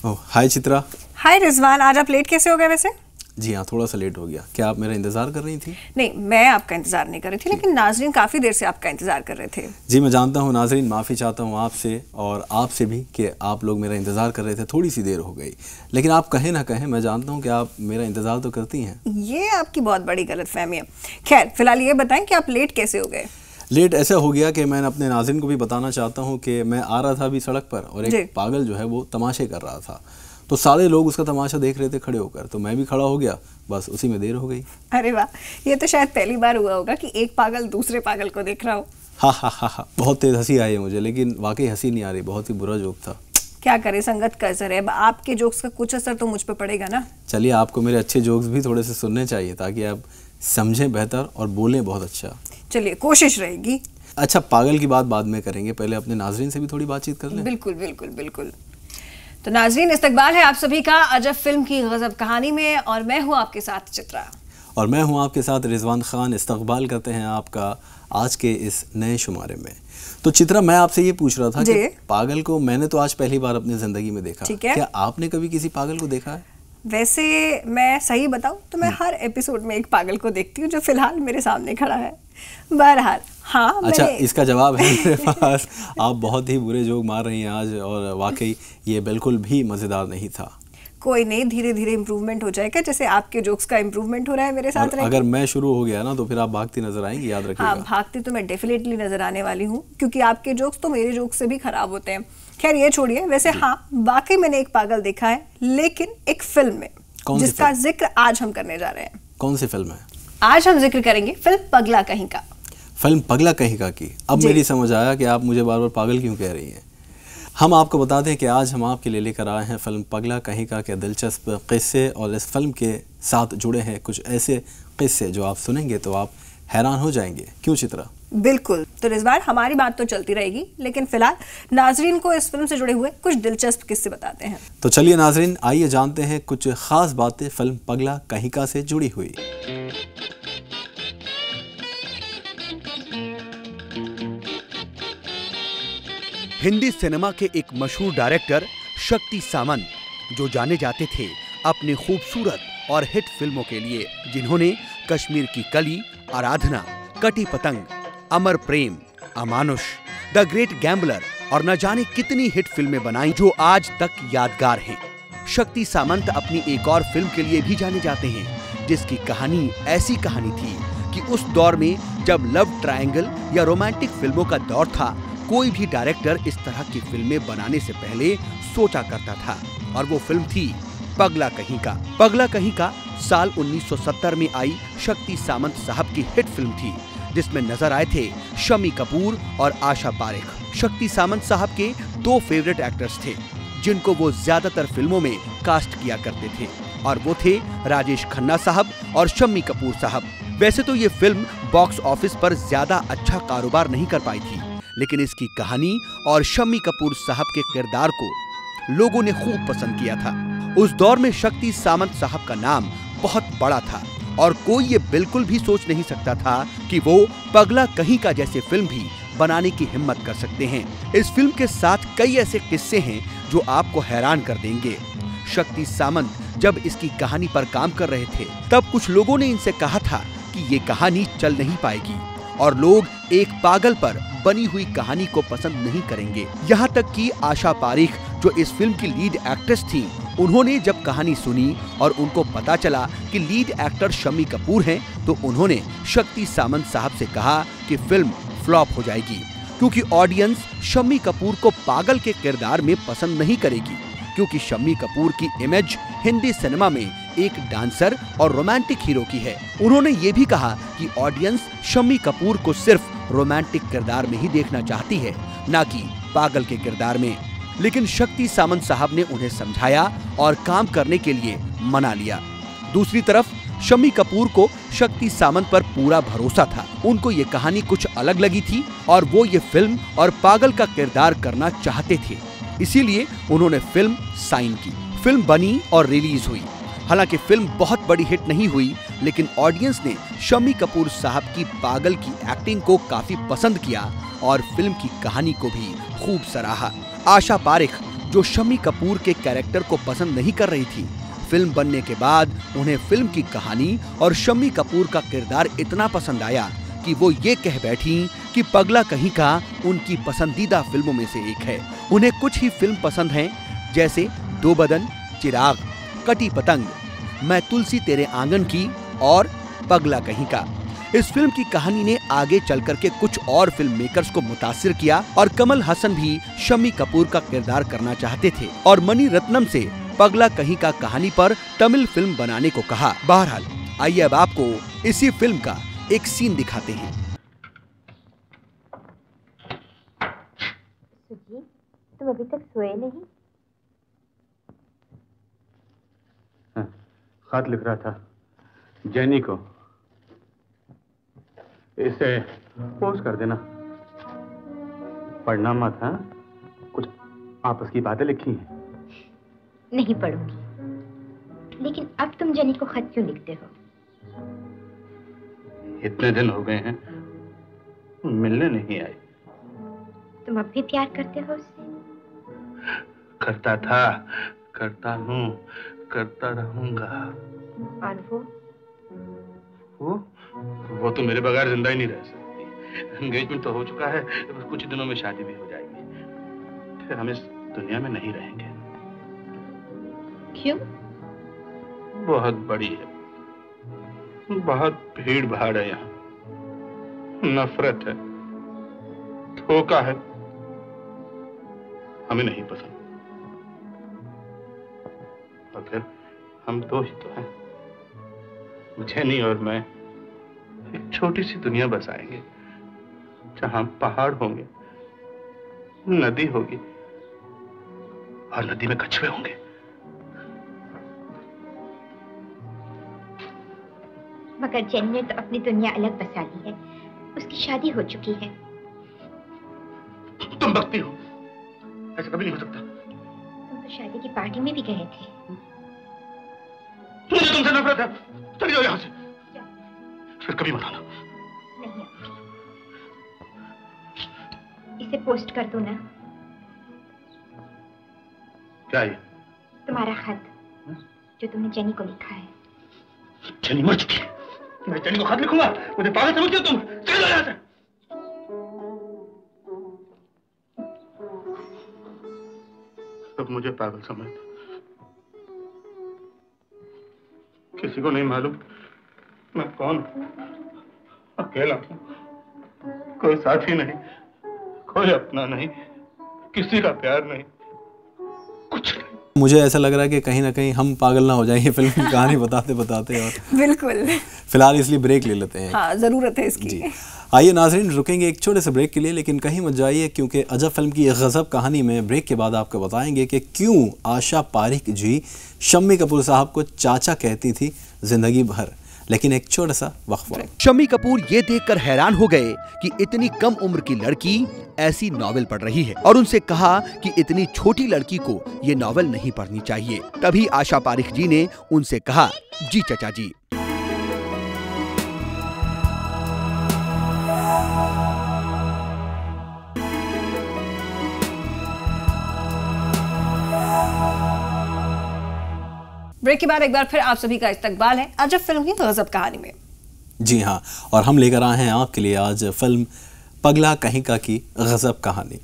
ओह, हाय चित्रा। हाय रिजवान, आज आप लेट कैसे हो गए वैसे? जी हाँ, थोड़ा सा लेट हो गया। क्या आप मेरा इंतजार कर रही थी? नहीं, मैं आपका इंतजार नहीं कर रही थी, लेकिन नाजरीन काफ़ी देर से आपका इंतजार कर रहे थे। जी मैं जानता हूँ नाजरीन, माफ़ी चाहता हूँ आपसे और आपसे भी कि आप लोग मेरा इंतज़ार कर रहे थे, थोड़ी सी देर हो गई। लेकिन आप कहें ना कहें, मैं जानता हूँ कि आप मेरा इंतज़ार तो करती हैं। ये आपकी बहुत बड़ी गलतफहमी है। खैर, फिलहाल ये बताएं कि आप लेट कैसे हो गए? लेट ऐसा हो गया कि मैं अपने नाज़रीन को भी बताना चाहता हूँ कि मैं आ रहा था अभी सड़क पर और एक पागल जो है वो तमाशे कर रहा था, तो सारे लोग उसका तमाशा देख रहे थे खड़े होकर, तो मैं भी खड़ा हो गया, बस उसी में देर हो गई। अरे वाह, ये तो शायद पहली बार हुआ होगा कि एक पागल दूसरे पागल को देख रहा हो। हा, बहुत तेज हंसी आई है मुझे, लेकिन वाकई हंसी नहीं आ रही, बहुत ही बुरा जोक था। क्या करे, संगत का असर है। अब आपके जोक्स का कुछ असर तो मुझ पर पड़ेगा ना। चलिए, आपको मेरे अच्छे जोक्स भी थोड़े से सुनने चाहिए ताकि आप समझें बेहतर और बोलें बहुत अच्छा। चलिए, कोशिश रहेगी। अच्छा, पागल की बात बाद में करेंगे, पहले अपने नाजरीन से भी थोड़ी बातचीत कर लें। बिल्कुल बिल्कुल बिल्कुल। तो नाजरीन, इस्तकबाल है आप सभी का अजब फिल्म की गजब कहानी में, और मैं हूँ आपके साथ चित्रा। और मैं हूँ आपके साथ रिजवान खान। इस्तकबाल करते हैं आपका आज के इस नए शुमारे में। तो चित्रा, मैं आपसे ये पूछ रहा था कि पागल को मैंने तो आज पहली बार अपनी ज़िंदगी में देखा, क्या आपने कभी किसी पागल को देखा है? वैसे मैं सही बताऊं तो मैं हर एपिसोड में एक पागल को देखती हूँ जो फिलहाल मेरे सामने खड़ा है। बहरहाल हाँ। अच्छा, इसका जवाब है मेरे पास। आप बहुत ही बुरे जोक मार रही हैं आज, और वाकई ये बिल्कुल भी मज़ेदार नहीं था। कोई नहीं, धीरे धीरे इम्प्रूवमेंट हो जाएगा, जैसे आपके जोक्स का इम्प्रूवमेंट हो रहा है मेरे साथ। अगर मैं शुरू हो गया ना तो फिर आप भागती नजर आएंगी, याद रखिएगा। हाँ, भागती तो मैं डेफिनेटली नजर आने वाली हूँ, क्योंकि आपके जोक्स तो मेरे जोक्स से भी खराब होते हैं। खैर ये छोड़िए। वैसे हाँ, वाकई मैंने एक पागल देखा है, लेकिन एक फिल्म में, जिसका जिक्र आज हम करने जा रहे हैं। कौन सी फिल्म है? आज हम जिक्र करेंगे फिल्म पगला कहीं का। फिल्म पगला कहीं का की। अब मेरी समझ आया कि आप मुझे बार बार पागल क्यों कह रही हैं। हम आपको बता दें कि आज हम आपके लिए लेकर आए हैं फिल्म पगला कहीं का के दिलचस्प किस्से, और इस फिल्म के साथ जुड़े हैं कुछ ऐसे किस्से जो आप सुनेंगे तो आप हैरान हो जाएंगे। क्यों चित्रा? बिल्कुल। तो इस बार हमारी बात तो चलती रहेगी, लेकिन फिलहाल नाजरीन को इस फिल्म से जुड़े हुए कुछ दिलचस्प किस्से बताते हैं। तो चलिए नाजरीन, आइए जानते हैं कुछ खास बातें फिल्म पगला कहीं का से जुड़ी हुई। हिंदी सिनेमा के एक मशहूर डायरेक्टर शक्ति सामंत, जो जाने जाते थे अपनी खूबसूरत और हिट फिल्मों के लिए, जिन्होंने कश्मीर की कली, आराधना, कटी पतंग, अमर प्रेम, अमानुष, द ग्रेट गैम्बलर और न जाने कितनी हिट फिल्में बनाई जो आज तक यादगार हैं। शक्ति सामंत अपनी एक और फिल्म के लिए भी जाने जाते हैं, जिसकी कहानी ऐसी कहानी थी कि उस दौर में जब लव ट्रायंगल या रोमांटिक फिल्मों का दौर था, कोई भी डायरेक्टर इस तरह की फिल्में बनाने से पहले सोचा करता था, और वो फिल्म थी पगला कहीं का। पगला कहीं का साल 1970 में आई शक्ति सामंत साहब की हिट फिल्म थी, जिसमें नजर आए थे शम्मी कपूर और आशा पारेख। शक्ति सामंत साहब के दो फेवरेट एक्टर्स थे, जिनको वो ज्यादातर फिल्मों में कास्ट किया करते थे, और वो थे राजेश खन्ना साहब और शम्मी कपूर साहब। वैसे तो ये फिल्म बॉक्स ऑफिस पर ज्यादा अच्छा कारोबार नहीं कर पाई थी, लेकिन इसकी कहानी और शम्मी कपूर साहब के किरदार को लोगों ने खूब पसंद किया था। उस दौर में शक्ति सामंत साहब का नाम बहुत बड़ा था, और कोई ये बिल्कुल भी सोच नहीं सकता था कि वो पगला कहीं का जैसे फिल्म भी बनाने की हिम्मत कर सकते हैं। इस फिल्म के साथ कई ऐसे किस्से हैं जो आपको हैरान कर देंगे। शक्ति सामंत जब इसकी कहानी पर काम कर रहे थे, तब कुछ लोगों ने इनसे कहा था कि ये कहानी चल नहीं पाएगी और लोग एक पागल पर बनी हुई कहानी को पसंद नहीं करेंगे। यहाँ तक कि आशा पारेख, जो इस फिल्म की लीड एक्ट्रेस थी, उन्होंने जब कहानी सुनी और उनको पता चला कि लीड एक्टर शम्मी कपूर हैं, तो उन्होंने शक्ति सामंत साहब से कहा कि फिल्म फ्लॉप हो जाएगी, क्योंकि ऑडियंस शम्मी कपूर को पागल के किरदार में पसंद नहीं करेगी, क्योंकि शम्मी कपूर की इमेज हिंदी सिनेमा में एक डांसर और रोमांटिक हीरो की है। उन्होंने ये भी कहा कि ऑडियंस शम्मी कपूर को सिर्फ रोमांटिक किरदार में ही देखना चाहती है, ना कि पागल के किरदार में। लेकिन शक्ति सामंत साहब ने उन्हें समझाया और काम करने के लिए मना लिया। दूसरी तरफ शम्मी कपूर को शक्ति सामंत पर पूरा भरोसा था। उनको ये कहानी कुछ अलग लगी थी और वो ये फिल्म और पागल का किरदार करना चाहते थे, इसीलिए उन्होंने फिल्म साइन की। फिल्म बनी और रिलीज हुई। हालांकि फिल्म बहुत बड़ी हिट नहीं हुई, लेकिन ऑडियंस ने शम्मी कपूर साहब की पागल की एक्टिंग को काफी पसंद किया और फिल्म की कहानी को भी खूब सराहा। आशा पारेख जो शम्मी कपूर के कैरेक्टर को पसंद नहीं कर रही थी। फिल्म बनने के बाद उन्हें फिल्म की कहानी और शम्मी कपूर का किरदार इतना पसंद आया कि वो ये कह बैठी कि पगला कहीं का उनकी पसंदीदा फिल्मों में से एक है। उन्हें कुछ ही फिल्म पसंद हैं, जैसे दो बदन, चिराग, कटी पतंग, मैं तुलसी तेरे आंगन की और पगला कहीं का। इस फिल्म की कहानी ने आगे चल करके कुछ और फिल्म मेकर्स को मुतासिर किया और कमल हसन भी शम्मी कपूर का किरदार करना चाहते थे और मणि रत्नम से पगला कहीं का कहानी पर तमिल फिल्म बनाने को कहा। बहरहाल आइए अब आपको इसी फिल्म का एक सीन दिखाते हैं। तुम अभी तक सोए नहीं? खत लिख रहा था जैनी को, इसे पोस्ट कर देना। पढ़ना मत, हाँ? कुछ आपस की बातें लिखी हैं। नहीं पढ़ूंगी, लेकिन अब तुम जैनी को खत क्यों लिखते हो? इतने दिन हो गए हैं, मिलने नहीं आई। तुम अब भी प्यार करते हो उससे? करता था, करता हूँ, करता रहूंगा। और वो तो मेरे बगैर जिंदा ही नहीं रह सकती। एंगेजमेंट तो हो चुका है, कुछ दिनों में शादी भी हो जाएगी। फिर हम इस दुनिया में नहीं रहेंगे। क्यों? बहुत बड़ी है, बहुत भीड़ भाड़ है यहाँ, नफरत है, धोखा है, हमें नहीं पसंद। और फिर हम दो ही तो हैं, जैनी और मैं। एक छोटी सी दुनिया बसाएंगे जहां पहाड़ होंगे, नदी होगी और नदी में कछुए होंगे। मगर जैनी ने तो अपनी दुनिया अलग बसा ली है, उसकी शादी हो चुकी है। तुम बकती हो, ऐसा कभी नहीं हो सकता। तुम तो शादी की पार्टी में भी गए थे। मुझे तुमसे नफरत है, चली जाओ यहाँ से। फिर कभी मत आना। नहीं, इसे पोस्ट कर दो ना। क्या ये? तुम्हारा खत जो तुमने जैनी को लिखा है। जैनी मर चुकी है, मैं जैनी को खत लिखूंगा? मुझे पागल समझते हो तुम? चले जाओ यहाँ से। अब मुझे पागल समझते, किसी को नहीं मालूम मैं कौन हूं। अकेला हूं, कोई साथी नहीं, कोई अपना नहीं, किसी का प्यार नहीं, कुछ नहीं। मुझे ऐसा लग रहा है कि कहीं ना कहीं हम पागल ना हो जाएं फिल्म की कहानी बताते बताते। और बिल्कुल, फिलहाल इसलिए ब्रेक ले लेते हैं। हाँ, जरूरत है इसकी। जी आइए नाजरीन, रुकेंगे एक छोटे से ब्रेक के लिए, लेकिन कहीं मत जाइए, क्योंकि अजब फिल्म की गजब कहानी में ब्रेक के बाद आपको बताएंगे कि क्यों आशा पारिक जी शम्मी कपूर साहब को चाचा कहती थी जिंदगी भर। लेकिन एक छोटा सा वक्फा। शम्मी कपूर ये देखकर हैरान हो गए कि इतनी कम उम्र की लड़की ऐसी नॉवेल पढ़ रही है और उनसे कहा कि इतनी छोटी लड़की को ये नॉवेल नहीं पढ़नी चाहिए। तभी आशा पारिक जी ने उनसे कहा, जी चाचा जी। ब्रेक के बाद एक बार फिर आप सभी का इस्तकबाल है अजब फिल्म की गजब कहानी में। जी हाँ, और हम लेकर आए हैं आपके लिए आज फिल्म पगला कहीं का की गजब कहानी।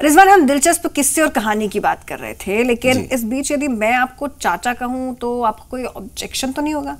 रिजवान, हम दिलचस्प किस्से और कहानी की बात कर रहे थे, लेकिन इस बीच यदि मैं आपको चाचा कहूँ तो आपको कोई ऑब्जेक्शन तो नहीं होगा?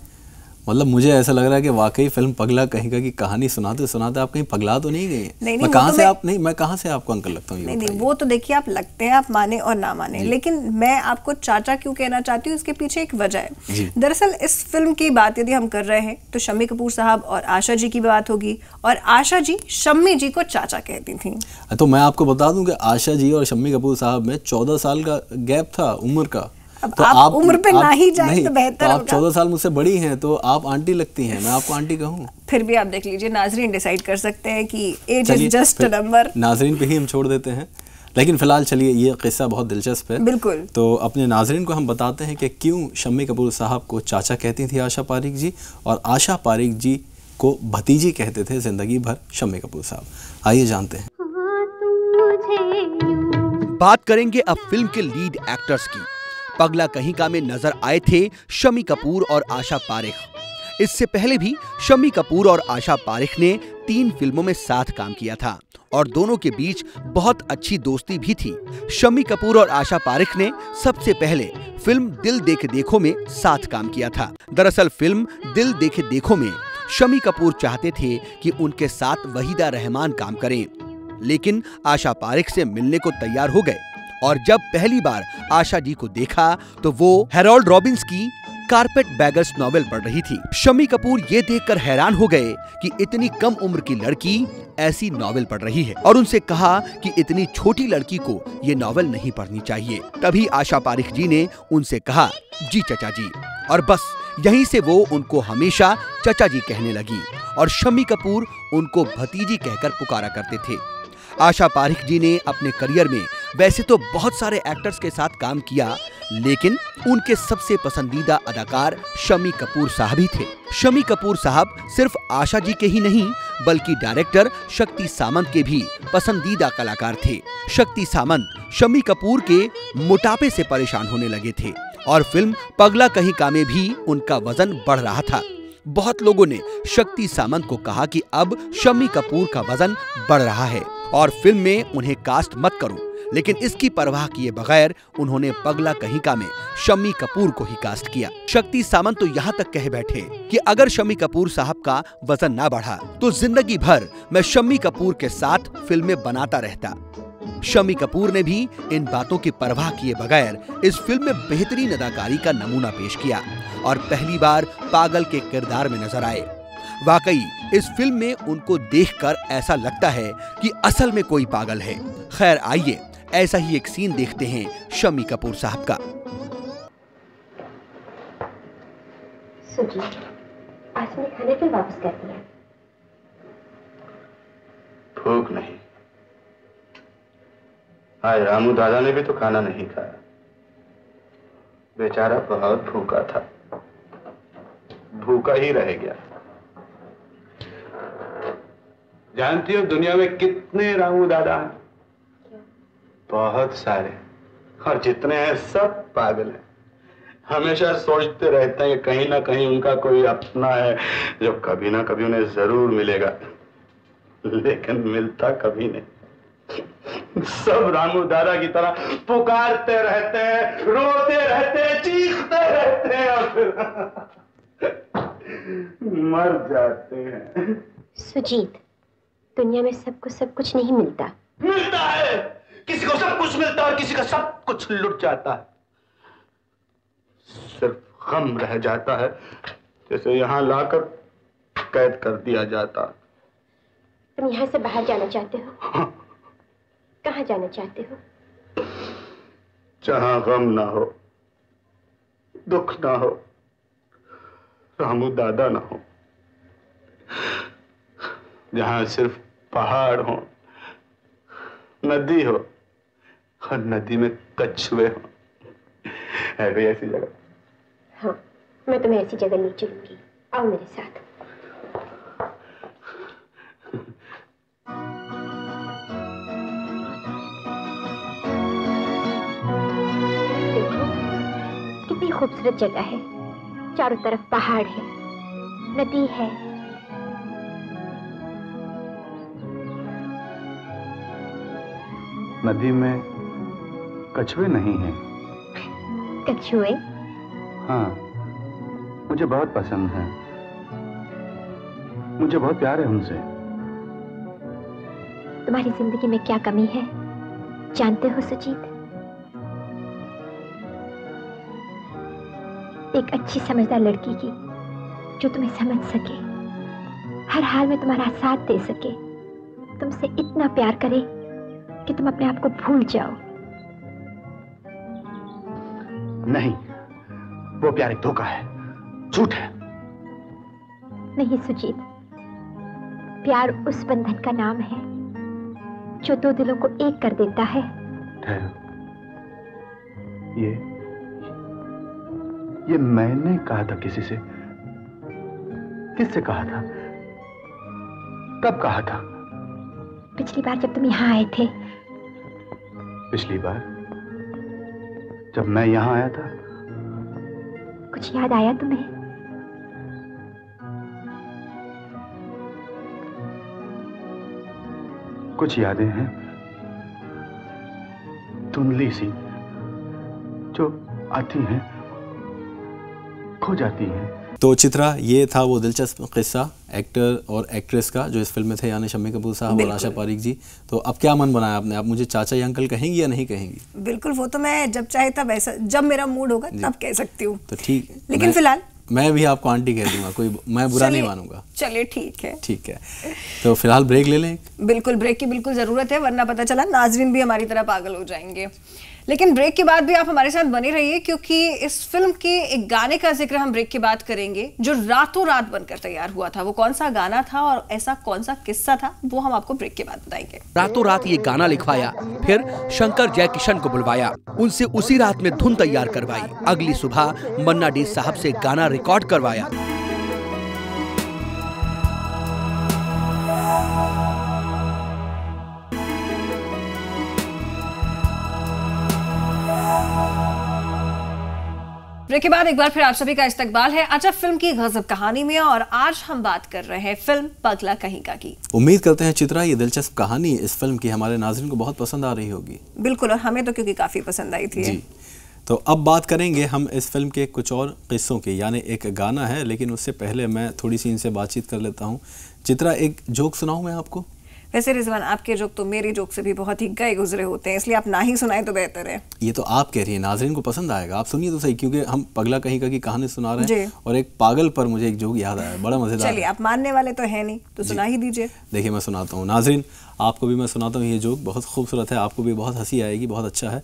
मतलब मुझे ऐसा लग रहा है कि वाकई फिल्म पगला कहीं का की कहानी सुनाते सुनाते आप कहीं पगला तो नहीं गए? नहीं, मैं कहाँ से आप नहीं मैं कहाँ से आपको अंकल लगता हूँ? नहीं, वो तो देखिए आप लगते हैं, आप माने और ना माने, लेकिन मैं आपको चाचा क्यों कहना चाहती हूँ, इसके पीछे एक वजह है। दरअसल इस फिल्म की बात यदि हम कर रहे हैं तो शम्मी कपूर साहब और आशा जी की बात होगी, और आशा जी शम्मी जी को चाचा कहती थी। तो मैं आपको बता दूं कि आशा जी और शम्मी कपूर साहब में 14 साल का गैप था उम्र का। अब तो आप उम्र पे ना ही जाए तो बेहतर होगा। आप 14 साल मुझसे बड़ी हैं तो आप आंटी लगती हैं, मैं आपको आंटी कहूँ? फिर भी आप देख लीजिए, नाजरीन डिसाइड कर सकते हैं कि age is just a number. नाजरीन पे ही हम छोड़ देते हैं, लेकिन फिलहाल चलिए, ये किस्सा बहुत दिलचस्प है। बिल्कुल। तो अपने नाजरीन को हम बताते हैं कि क्यों शम्मी कपूर साहब को चाचा कहती थी आशा पारिक जी, और आशा पारिक जी को भतीजी कहते थे जिंदगी भर शम्मी कपूर साहब। आइए जानते हैं। बात करेंगे अब फिल्म के लीड एक्टर्स की। पगला कहीं का में नजर आए थे शम्मी कपूर और आशा पारेख। इससे पहले भी शम्मी कपूर और आशा पारेख ने 3 फिल्मों में साथ काम किया था और दोनों के बीच बहुत अच्छी दोस्ती भी थी। शम्मी कपूर और आशा पारेख ने सबसे पहले फिल्म दिल देखे देखो में साथ काम किया था। दरअसल फिल्म दिल देखे देखो में शम्मी कपूर चाहते थे कि उनके साथ वहीदा रहमान काम करें, लेकिन आशा पारेख से मिलने को तैयार हो गए और जब पहली बार आशा जी को देखा तो वो हैरोल्ड रॉबिन्स की कारपेट बैगर्स नॉवेल पढ़ रही थी। शम्मी कपूर ये देखकर हैरान हो गए कि इतनी कम उम्र की लड़की ऐसी नॉवेल पढ़ रही है और उनसे कहा कि इतनी छोटी लड़की को ये नॉवेल नहीं पढ़नी चाहिए। तभी आशा पारेख जी ने उनसे कहा, जी चचा जी, और बस यहीं से वो उनको हमेशा चचा जी कहने लगी और शम्मी कपूर उनको भतीजी कहकर पुकारा करते थे। आशा पारेख जी ने अपने करियर में वैसे तो बहुत सारे एक्टर्स के साथ काम किया, लेकिन उनके सबसे पसंदीदा अदाकार शम्मी कपूर साहब ही थे। शम्मी कपूर साहब सिर्फ आशा जी के ही नहीं बल्कि डायरेक्टर शक्ति सामंत के भी पसंदीदा कलाकार थे। शक्ति सामंत शम्मी कपूर के मोटापे से परेशान होने लगे थे और फिल्म पगला कहीं का में भी उनका वजन बढ़ रहा था। बहुत लोगों ने शक्ति सामंत को कहा कि अब शम्मी कपूर का वजन बढ़ रहा है और फिल्म में उन्हें कास्ट मत करो, लेकिन इसकी परवाह किए बगैर उन्होंने पगला कहीं का में शम्मी कपूर को ही कास्ट किया। शक्ति सामंत तो यहाँ तक कह बैठे कि अगर शम्मी कपूर साहब का वजन ना बढ़ा तो जिंदगी भर मैं शम्मी कपूर के साथ फिल्में बनाता रहता। शम्मी कपूर ने भी इन बातों की परवाह किए बगैर इस फिल्म में बेहतरीन अदाकारी का नमूना पेश किया और पहली बार पागल के किरदार में नजर आए। वाकई इस फिल्म में उनको देखकर ऐसा लगता है कि असल में कोई पागल है। खैर आइए ऐसा ही एक सीन देखते हैं शम्मी कपूर साहब का। सुजी, आज मैंने खाना क्यों वापस कर दिया? भूख नहीं। आज रामू दादा ने भी तो खाना नहीं खाया। बेचारा बहुत भूखा था, भूखा ही रह गया। जानती हो दुनिया में कितने रामू दादा हैं? बहुत सारे, और जितने हैं सब पागल हैं। हमेशा सोचते रहते हैं कि कहीं ना कहीं उनका कोई अपना है जो कभी ना कभी उन्हें जरूर मिलेगा, लेकिन मिलता कभी नहीं। सब रामू दादा की तरह पुकारते रहते हैं, रोते रहते हैं, चीखते रहते हैं और फिर मर जाते हैं। सुजीत, दुनिया में सबको सब कुछ नहीं मिलता। मिलता है, किसी को सब कुछ मिलता है और किसी का सब कुछ लुट जाता है। सिर्फ गम रह जाता है, जैसे यहाँ लाकर कैद कर दिया जाता। तुम यहाँ से बाहर जाना चाहते हो? हाँ। कहाँ जाना चाहते हो? जहाँ गम ना हो, दुख ना हो, रामू दादा ना हो, जहाँ सिर्फ पहाड़ हो, नदी हो और नदी में कछुए हो। है कोई ऐसी जगह? हाँ, मैं तुम्हें ऐसी जगह ले चलूंगी। आओ मेरे साथ। देखो कितनी खूबसूरत जगह है। चारों तरफ पहाड़ है, नदी है। नदी में कछुए नहीं हैं। कछुए? हाँ, मुझे बहुत पसंद है। मुझे बहुत प्यार है उनसे। तुम्हारी जिंदगी में क्या कमी है जानते हो सुजीत? एक अच्छी समझदार लड़की की जो तुम्हें समझ सके, हर हाल में तुम्हारा साथ दे सके, तुमसे इतना प्यार करे कि तुम अपने आप को भूल जाओ। नहीं, वो प्यार एक धोखा है, झूठ है। नहीं सुजीत, प्यार उस बंधन का नाम है जो दो दिलों को एक कर देता है। ठहरो, ये मैंने कहा था किसी से? किससे कहा था? कब कहा था? पिछली बार जब तुम यहाँ आए थे पिछली बार जब मैं यहाँ आया था। कुछ याद आया तुम्हें? कुछ यादें हैं धुंधली सी, जो आती हैं खो जाती हैं। तो चित्रा, ये था वो दिलचस्प किस्सा एक्टर और एक्ट्रेस का जो इस फिल्म में थे, यानी शम्मी कपूर साहब और आशा पारिक जी। तो अब क्या मन बनाया आपने? आप मुझे चाचा या अंकल कहेंगी या नहीं कहेंगी? बिल्कुल, वो तो मैं जब चाहे तब, ऐसा जब मेरा मूड होगा तब कह सकती हूँ। तो ठीक है, लेकिन फिलहाल मैं भी आपको आंटी कह दूंगा, कोई मैं बुरा नहीं मानूंगा। चलिए ठीक है। ठीक है, तो फिलहाल ब्रेक ले लें। बिल्कुल, ब्रेक की बिल्कुल जरूरत है, वरना पता चला नाजरीन भी हमारी तरह पागल हो जाएंगे। लेकिन ब्रेक के बाद भी आप हमारे साथ बने रहिए, क्योंकि इस फिल्म के एक गाने का जिक्र हम ब्रेक के बाद करेंगे जो रातों रात बनकर तैयार हुआ था। वो कौन सा गाना था और ऐसा कौन सा किस्सा था, वो हम आपको ब्रेक के बाद बताएंगे। रातों रात ये गाना लिखवाया, फिर शंकर जयकिशन को बुलवाया, उनसे उसी रात में धुन तैयार करवाई, अगली सुबह मन्ना डे साहब से गाना रिकॉर्ड करवाया। ब्रेक के बाद एक बार फिर आप सभी का इस्तकबाल है अच्छा फिल्म की गजब कहानी में, और आज हम बात कर रहे हैं फिल्म पगला कहिका की। उम्मीद करते हैं चित्रा, ये दिलचस्प कहानी इस फिल्म की हमारे नाज़रीन को बहुत पसंद आ रही होगी। बिल्कुल, और हमें तो क्योंकि काफी पसंद आई थी। जी, तो अब बात करेंगे हम इस फिल्म के कुछ और किस्सों की, यानी एक गाना है, लेकिन उससे पहले मैं थोड़ी सी इनसे बातचीत कर लेता हूँ। चित्रा, एक जोक सुनाऊँ मैं आपको? वैसे रिजवान, आपके जोक तो मेरे जोक से भी बहुत ही गए गुजरे होते हैं, इसलिए आप ना ही सुनाएं तो बेहतर है। ये तो आप कह रही हैं, नाज़रीन को पसंद आएगा, आप सुनिए तो सही, क्योंकि हम पगला कहिका की कहानी सुना रहे हैं और एक पागल पर मुझे एक जोक याद आया, बड़ा मजेदार। चलिए, आप मानने वाले तो है नहीं, तो सुना ही दीजिए। देखिए, मैं सुनाता हूँ नाज़रीन, आपको भी मैं सुनाता हूँ। ये जोक बहुत खूबसूरत है, आपको भी बहुत हंसी आएगी, बहुत अच्छा है।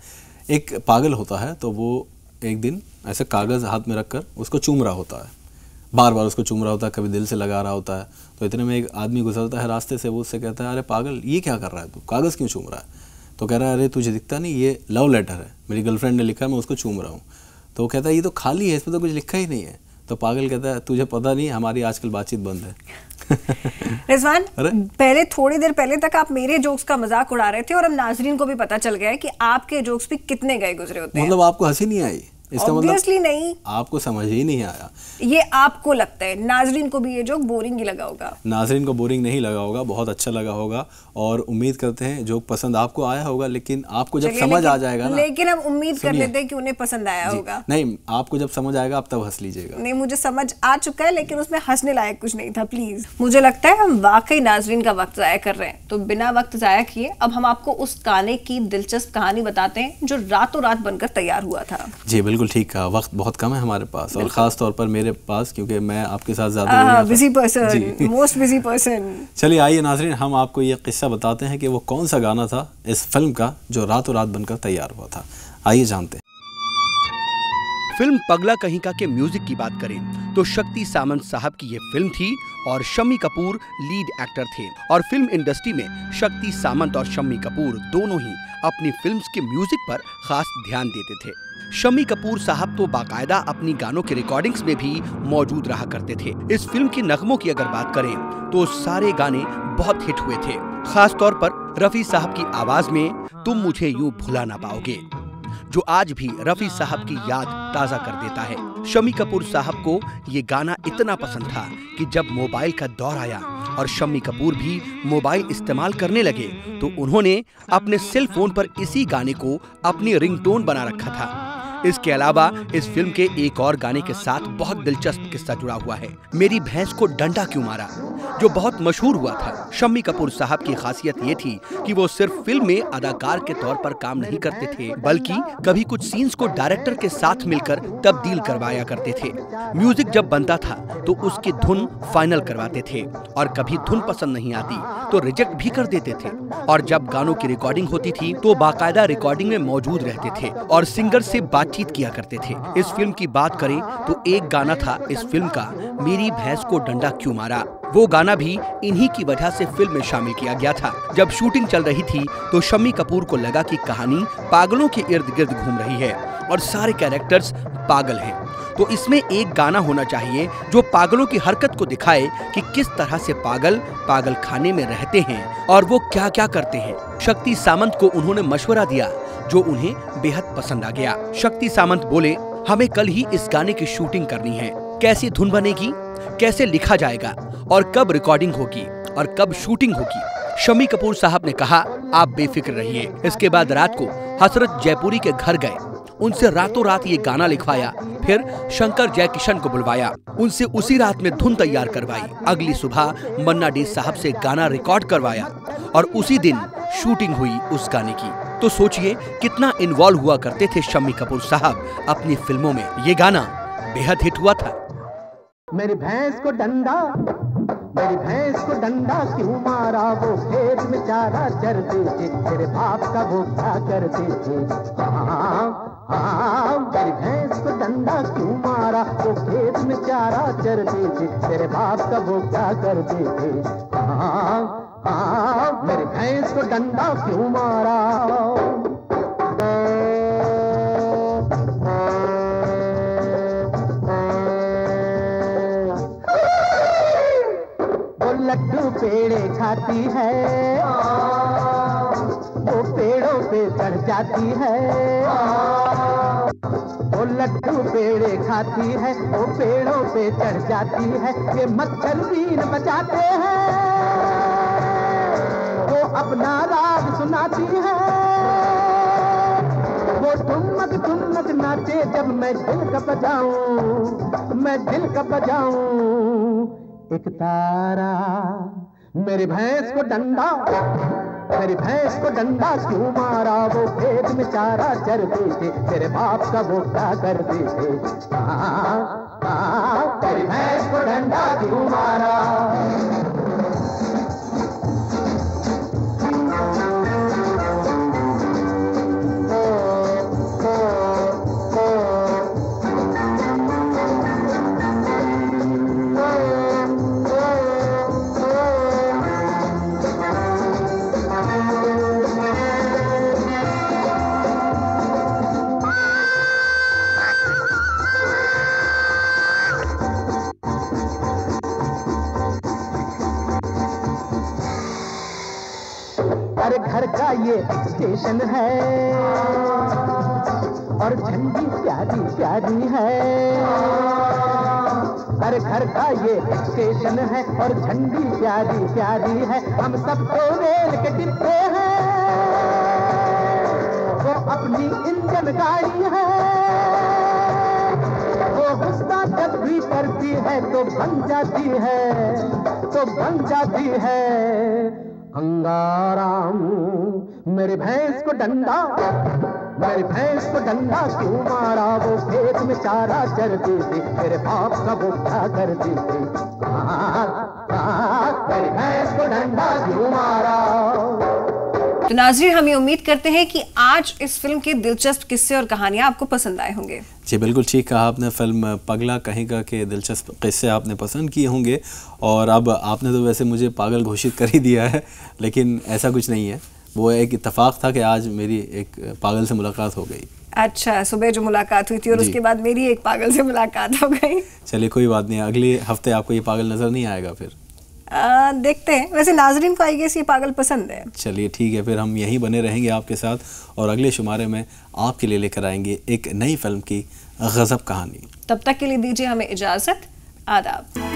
एक पागल होता है, तो वो एक दिन ऐसे कागज़ हाथ में रखकर उसको चूम रहा होता है, बार बार उसको चूम रहा होता है, कभी दिल से लगा रहा होता है। तो इतने में एक आदमी गुजरता है रास्ते से, वो उससे कहता है, अरे पागल, ये क्या कर रहा है तू, कागज़ क्यों चूम रहा है? तो कह रहा है, अरे तुझे दिखता नहीं, ये लव लेटर है, मेरी गर्लफ्रेंड ने लिखा है, मैं उसको चूम रहा हूँ। तो वो कहता है, ये तो खाली है, इसमें तो कुछ लिखा ही नहीं है। तो पागल कहता है, तुझे पता नहीं, हमारी आजकल बातचीत बंद है। रिजवान, पहले थोड़ी देर पहले तक आप मेरे जोक्स का मजाक उड़ा रहे थे, और अब नाजरीन को भी पता चल गया है कि आपके जोक्स भी कितने गए गुजरे होते हैं। मतलब आपको हंसी नहीं आई? इसका मतलब नहीं, आपको समझ ही नहीं आया। ये आपको लगता है, नाजरीन को भी ये जोक बोरिंग ही लगा होगा। नाजरीन को बोरिंग नहीं लगा होगा, बहुत अच्छा लगा होगा, और उम्मीद करते हैं जोक पसंद आपको आया होगा। लेकिन आपको जब समझ आ जाएगा ना, लेकिन हम उम्मीद कर लेते हैं कि उन्हें पसंद आया होगा। नहीं, आपको जब समझ आएगा आप तब हंस लीजिएगा। नहीं, मुझे समझ आ चुका है, लेकिन उसमें हंसने लायक कुछ नहीं था। प्लीज, मुझे लगता है हम वाकई नाजरीन का वक्त जाया कर रहे हैं, तो बिना वक्त जाया किए अब हम आपको उस गाने की दिलचस्प कहानी बताते हैं जो रातों रात बनकर तैयार हुआ था। जी बिल्कुल ठीक कहा, वक्त बहुत कम है हमारे पास, और खास तौर पर मेरे पास, क्योंकि मैं आपके साथ ज्यादा busy person, most busy person. चलिए आइए नाजरीन, हम आपको ये किस्सा बताते हैं कि वो कौन सा गाना था इस फिल्म का जो रातों रात बनकर तैयार हुआ था। आइए जानते हैं। फिल्म पगला कहिका के म्यूजिक की बात करें तो शक्ति सामंत साहब की ये फिल्म थी और शम्मी कपूर लीड एक्टर थे, और फिल्म इंडस्ट्री में शक्ति सामंत और शम्मी कपूर दोनों ही अपनी फिल्म्स के म्यूजिक पर खास ध्यान देते थे। शम्मी कपूर साहब तो बाकायदा अपनी गानों के रिकॉर्डिंग्स में भी मौजूद रहा करते थे। इस फिल्म के नगमों की अगर बात करें तो सारे गाने बहुत हिट हुए थे, खास तौर पर रफी साहब की आवाज में तुम मुझे यूं भुला ना पाओगे, जो आज भी रफी साहब की याद ताजा कर देता है। शम्मी कपूर साहब को ये गाना इतना पसंद था कि जब मोबाइल का दौर आया और शम्मी कपूर भी मोबाइल इस्तेमाल करने लगे तो उन्होंने अपने सेल फोन पर इसी गाने को अपनी रिंगटोन बना रखा था। इसके अलावा इस फिल्म के एक और गाने के साथ बहुत दिलचस्प किस्सा जुड़ा हुआ है, मेरी भैंस को डंडा क्यों मारा, जो बहुत मशहूर हुआ था। शम्मी कपूर साहब की खासियत ये थी कि वो सिर्फ फिल्म में अदाकार के तौर पर काम नहीं करते थे, बल्कि कभी कुछ सीन्स को डायरेक्टर के साथ मिलकर तब्दील करवाया करते थे। म्यूजिक जब बनता था तो उसकी धुन फाइनल करवाते थे, और कभी धुन पसंद नहीं आती तो रिजेक्ट भी कर देते थे। और जब गानों की रिकॉर्डिंग होती थी तो बाकायदा रिकॉर्डिंग में मौजूद रहते थे और सिंगर से बातचीत किया करते थे। इस फिल्म की बात करें तो एक गाना था इस फिल्म का, मेरी भैंस को डंडा क्यों मारा। वो गाना भी इन्हीं की वजह से फिल्म में शामिल किया गया था। जब शूटिंग चल रही थी तो शम्मी कपूर को लगा कि कहानी पागलों के इर्द गिर्द घूम रही है और सारे कैरेक्टर्स पागल हैं, तो इसमें एक गाना होना चाहिए जो पागलों की हरकत को दिखाए कि किस तरह से पागल पागल खाने में रहते हैं और वो क्या क्या करते हैं। शक्ति सामंत को उन्होंने मशवरा दिया जो उन्हें बेहद पसंद आ गया। शक्ति सामंत बोले, हमें कल ही इस गाने की शूटिंग करनी है। कैसी धुन बनेगी, कैसे लिखा जाएगा और कब रिकॉर्डिंग होगी और कब शूटिंग होगी। शम्मी कपूर साहब ने कहा, आप बेफिक्र रहिए। इसके बाद रात को हसरत जयपुरी के घर गए, उनसे रातों रात ये गाना लिखवाया। फिर शंकर जयकिशन को बुलवाया, उनसे उसी रात में धुन तैयार करवाई। अगली सुबह मन्ना डे साहब से गाना रिकॉर्ड करवाया और उसी दिन शूटिंग हुई उस गाने की। तो सोचिए कितना इन्वॉल्व हुआ करते थे शम्मी कपूर साहब अपनी फिल्मों में। ये गाना बेहद हिट हुआ था। मेरी भैंस को डंडा, मेरी भैंस को डंडा क्यों मारा, वो खेत में चारा चरते थे, तेरे बाप का वो क्या करते थे। मेरी भैंस को डंडा क्यों मारा, वो खेत में चारा चरते थे, तेरे बाप का वो क्या करते थे। मेरी भैंस को डंडा क्यों मारा। लड्डू पेड़े खाती है, वो पेड़ों पे चढ़ जाती है। वो लड्डू पेड़े खाती है, वो पेड़ों पे चढ़ जाती है। ये मच्छर बीन बजाते हैं, वो अपना राग सुनाती है। वो ठुमक ठुमक नाचे जब मैं दिल का बजाऊं, मैं दिल का बजाऊं। एक तारा, मेरी भैंस को डंडा, मेरी भैंस को डंडा क्यों मारा, वो खेत में चारा चरते थे, तेरे बाप का वो क्या करते थे। मेरी भैंस को डंडा क्यों मारा। अरे घर का ये स्टेशन है और झंडी प्यारी प्यारी है। अरे घर का ये स्टेशन है और झंडी प्यारी प्यारी है। हम सब तो रेल के डिब्बे हैं, वो अपनी इंजन गाड़ी है। वो गुस्सा जब भी करती है तो बन जाती है, तो बन जाती है अंगाराम। मेरी भैंस को डंडा, मेरी भैंस को डंडा क्यों मारा, वो खेत में चारा चरती थी, तेरे बाप का वो क्या करती थी। मेरी भैंस को डंडा क्यों मारा। तो नाज़रीन, हम ये उम्मीद करते हैं कि आज इस फिल्म के दिलचस्प किस्से और कहानियां आपको पसंद आए होंगे। जी बिल्कुल ठीक कहा आपने। फिल्म पगला कहेगा के दिलचस्प किस्से आपने पसंद किए होंगे। और अब आपने तो वैसे मुझे पागल घोषित कर ही दिया है, लेकिन ऐसा कुछ नहीं है। वो एक इत्तेफाक था कि आज मेरी एक पागल से मुलाकात हो गई। अच्छा, सुबह जो मुलाकात हुई थी और उसके बाद मेरी एक पागल से मुलाकात हो गई। चलिए कोई बात नहीं, अगले हफ्ते आपको ये पागल नजर नहीं आएगा फिर। देखते हैं। वैसे नाजरीन को आई गेस ये पागल पसंद है। चलिए ठीक है, फिर हम यहीं बने रहेंगे आपके साथ और अगले शुमारे में आपके लिए लेकर आएंगे एक नई फिल्म की गजब कहानी। तब तक के लिए दीजिए हमें इजाजत। आदाब।